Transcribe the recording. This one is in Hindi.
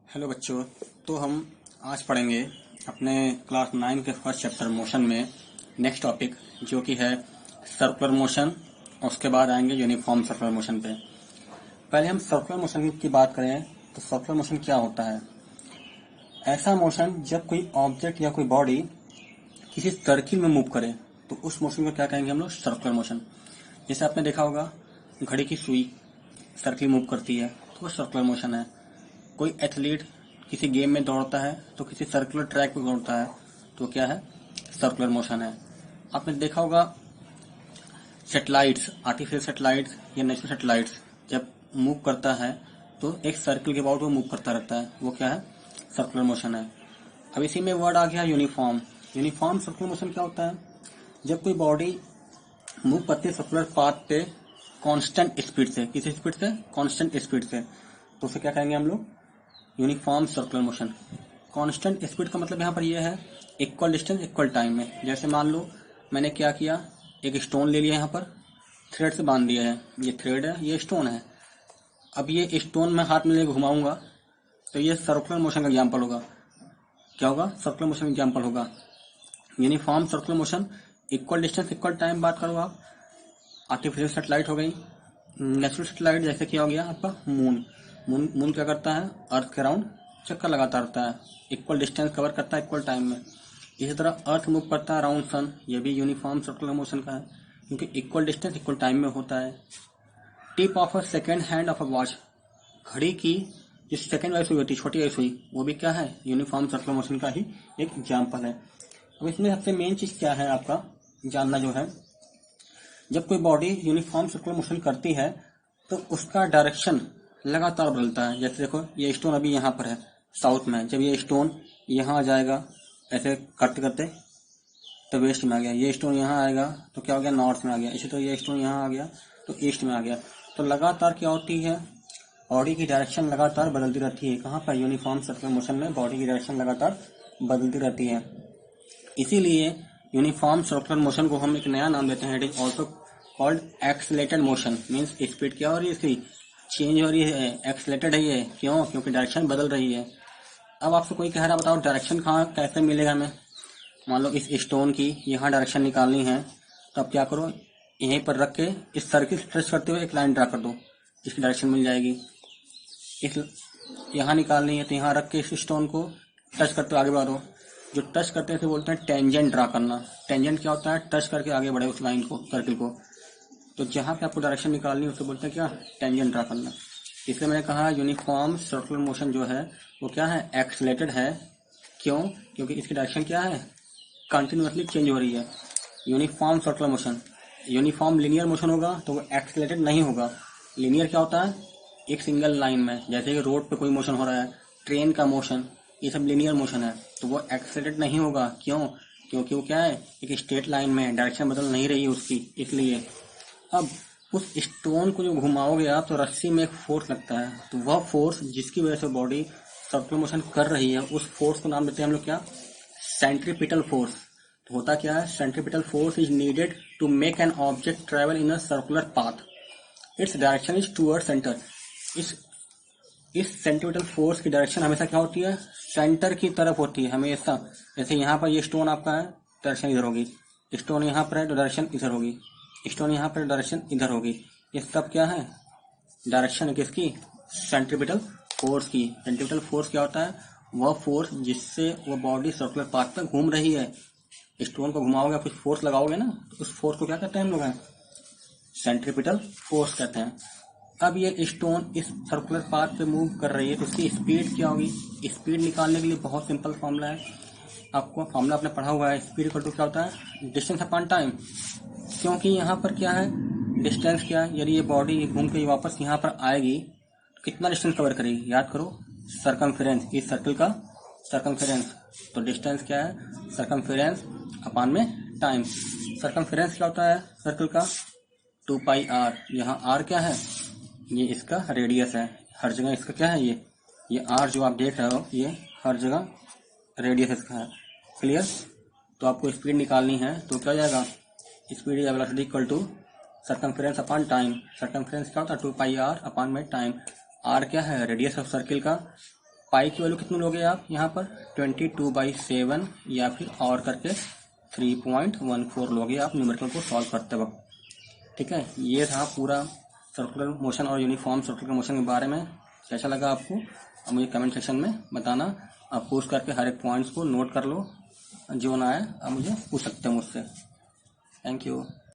हेलो बच्चों। तो हम आज पढ़ेंगे अपने क्लास 9 के फर्स्ट चैप्टर मोशन में नेक्स्ट टॉपिक जो कि है सर्कुलर मोशन। और उसके बाद आएंगे यूनिफॉर्म सर्कुलर मोशन पे। पहले हम सर्कुलर मोशन की बात करें तो सर्कुलर मोशन क्या होता है। ऐसा मोशन जब कोई ऑब्जेक्ट या कोई बॉडी किसी सर्किल में मूव करे तो उस मोशन को क्या कहेंगे हम लोग, सर्कुलर मोशन। जैसे आपने देखा होगा घड़ी की सुई सर्किल मूव करती है तो वो सर्कुलर मोशन है। कोई एथलीट किसी गेम में दौड़ता है तो किसी सर्कुलर ट्रैक पे दौड़ता है तो क्या है, सर्कुलर मोशन है। आपने देखा होगा सेटेलाइट्स, आर्टिफिशियल सेटेलाइट्स या नेचुरल सेटेलाइट्स जब मूव करता है तो एक सर्किल के अबाउट वो मूव करता रहता है, वो क्या है, सर्कुलर मोशन है। अब इसी में वर्ड आ गया यूनिफॉर्म। यूनिफॉर्म सर्कुलर मोशन क्या होता है, जब कोई बॉडी मूव करती है सर्कुलर पाथ पे कांस्टेंट स्पीड से, किसी स्पीड से, कांस्टेंट स्पीड से, तो उसे क्या कहेंगे हम लोग, uniform circular motion. Constant speed का मतलब यहाँ पर यह है इक्वल डिस्टेंस इक्वल टाइम में। जैसे मान लो मैंने क्या किया, एक स्टोन ले लिया, यहाँ पर थ्रेड से बांध दिया है, ये थ्रेड है, ये स्टोन है। अब ये स्टोन मैं हाथ में लेकर घुमाऊंगा तो ये सर्कुलर मोशन का एग्जाम्पल होगा। क्या होगा, सर्कुलर मोशन का एग्जाम्पल होगा। Uniform circular motion, equal distance equal time बात करो आप। आर्टिफिशियल सेटेलाइट हो गई, नेचुरल सेटेलाइट जैसे क्या हो गया आपका मून। मून क्या करता है, अर्थ के अराउंड चक्कर लगाता रहता है, इक्वल डिस्टेंस कवर करता है इक्वल टाइम में। इसी तरह अर्थ मूव करता है अराउंड सन, ये भी यूनिफॉर्म सर्कुलर मोशन का है क्योंकि इक्वल डिस्टेंस इक्वल टाइम में होता है। Tip of a second hand of a watch, घड़ी की जो सेकेंड वाइस हुई होती है, छोटी वाइस हुई, वो भी क्या है, यूनिफॉर्म सर्कुलर मोशन का ही एक एग्जाम्पल है। अब इसमें सबसे मेन चीज क्या है आपका जानना जो है, जब कोई बॉडी यूनिफॉर्म सर्कुलर मोशन करती है तो उसका डायरेक्शन लगातार बदलता है। जैसे देखो ये स्टोन अभी यहाँ पर है साउथ में, जब ये स्टोन यहाँ आ जाएगा ऐसे करते करते तो वेस्ट में आ गया, ये स्टोन यहाँ आएगा तो क्या हो गया, नॉर्थ में आ गया। इसी तो ये स्टोन यहाँ आ गया तो ईस्ट में आ गया। तो लगातार क्या होती है, बॉडी की डायरेक्शन लगातार बदलती रहती है। कहाँ पर, यूनिफॉर्म सर्कुलर मोशन में बॉडी की डायरेक्शन लगातार बदलती रहती है। इसीलिए यूनिफॉर्म सर्कुलर मोशन को हम एक नया नाम देते हैं, it is also called accelerated motion. Means speed क्या हो रही है, इसकी चेंज हो रही है, एक्सलेटेड है ये। क्यों, क्योंकि डायरेक्शन बदल रही है। अब आपसे कोई कह रहा है बताओ डायरेक्शन कहाँ कैसे मिलेगा हमें। मान लो इस स्टोन की यहाँ डायरेक्शन निकालनी है तो आप क्या करो, यहीं पर रख के इस सर्किल टच करते हुए एक लाइन ड्रा कर दो, इसकी डायरेक्शन मिल जाएगी। इस यहाँ निकालनी है तो यहाँ रख के इस स्टोन को टच करते हुए आगे बढ़ो। जो टच करते हैं बोलते हैं टेंजेंट ड्रा करना। टेंजेंट क्या होता है, टच करके आगे बढ़े उस लाइन को, सर्किल को। तो जहां पे आपको डायरेक्शन निकालनी है उसे बोलते हैं क्या, टेंजेंट ड्रा करना। इसलिए मैंने कहा यूनिफॉर्म सर्कुलर मोशन जो है वो क्या है, एक्सलेटेड है। क्यों, क्योंकि इसकी डायरेक्शन क्या है, कंटिन्यूसली चेंज हो रही है। Uniform circular motion, uniform linear motion होगा तो वो एक्सलेटेड नहीं होगा। लिनियर क्या होता है, एक सिंगल लाइन में, जैसे कि रोड पे कोई मोशन हो रहा है, ट्रेन का मोशन, ये सब लिनियर मोशन है तो वो एक्सलेटेड नहीं होगा। क्यों, क्योंकि वो क्या है, एक स्ट्रेट लाइन में, डायरेक्शन बदल नहीं रही है उसकी, इसलिए। अब उस स्टोन को जो घुमाओगे आप तो रस्सी में एक फोर्स लगता है, तो वह फोर्स जिसकी वजह से बॉडी सर्कुलर मोशन कर रही है उस फोर्स को नाम देते हैं हम लोग क्या, सेंट्रीपिटल फोर्स। तो होता क्या है, centripetal force is needed to make an object travel in a circular path, its direction is toward centre. इस सेंट्रीपिटल फोर्स की डायरेक्शन हमेशा क्या होती है, सेंटर की तरफ होती है हमेशा। जैसे यहाँ पर ये स्टोन आपका है, डायरेक्शन इधर होगी, स्टोन यहाँ पर है तो डायरेक्शन इधर होगी, स्टोन यहाँ पर डायरेक्शन इधर होगी। ये सब क्या है, डायरेक्शन है किसकी, सेंट्रीपिटल फोर्स की। सेंट्रीपिटल फोर्स क्या होता है, वह फोर्स जिससे वह बॉडी सर्कुलर पाथ पर घूम रही है। स्टोन को घुमाओगे, कुछ फोर्स लगाओगे ना, तो उस फोर्स को क्या कहते हैं हम लोग, सेंट्रीपिटल फोर्स कहते हैं। अब ये स्टोन इस सर्कुलर पाथ पे मूव कर रही है तो उसकी स्पीड क्या होगी। स्पीड निकालने के लिए बहुत सिंपल फॉर्मूला है, आपको फॉर्मूला आपने पढ़ा हुआ है, स्पीड इक्वल टू क्या होता है, डिस्टेंस अपॉन टाइम। क्योंकि यहाँ पर क्या है, डिस्टेंस क्या है, यदि ये बॉडी घूम के वापस यहाँ पर आएगी तो कितना डिस्टेंस कवर करेगी, याद करो, सर्कमफेरेंस, इस सर्कल का सर्कमफेरेंस। तो डिस्टेंस क्या है, सर्कमफेरेंस अपॉन में टाइम। सर्कमफेरेंस क्या होता है सर्कल का, 2πr। यहाँ r क्या है, ये इसका रेडियस है, हर जगह इसका क्या है, ये r जो आप देख रहे हो ये हर जगह रेडियस इसका है। क्लियर। तो आपको स्पीड निकालनी है तो क्या हो जाएगा, स्पीड या velocity equal to circumference upon time. Circumference क्या होता है, 2πr अपॉन में टाइम। r क्या है, रेडियस ऑफ सर्किल का, पाई की वैल्यू कितनी लोगे आप यहाँ पर 22/7 या फिर और करके 3.14 लोगे आप न्यूमेरिकल को सॉल्व करते वक्त। ठीक है, ये था पूरा सर्कुलर मोशन और यूनिफॉर्म सर्कुलर मोशन के बारे में। कैसा लगा आपको अब मुझे कमेंट सेक्शन में बताना। आप पूछ करके हर एक पॉइंट्स को नोट कर लो, जो ना आए आप मुझे पूछ सकते हो मुझसे। Thank you.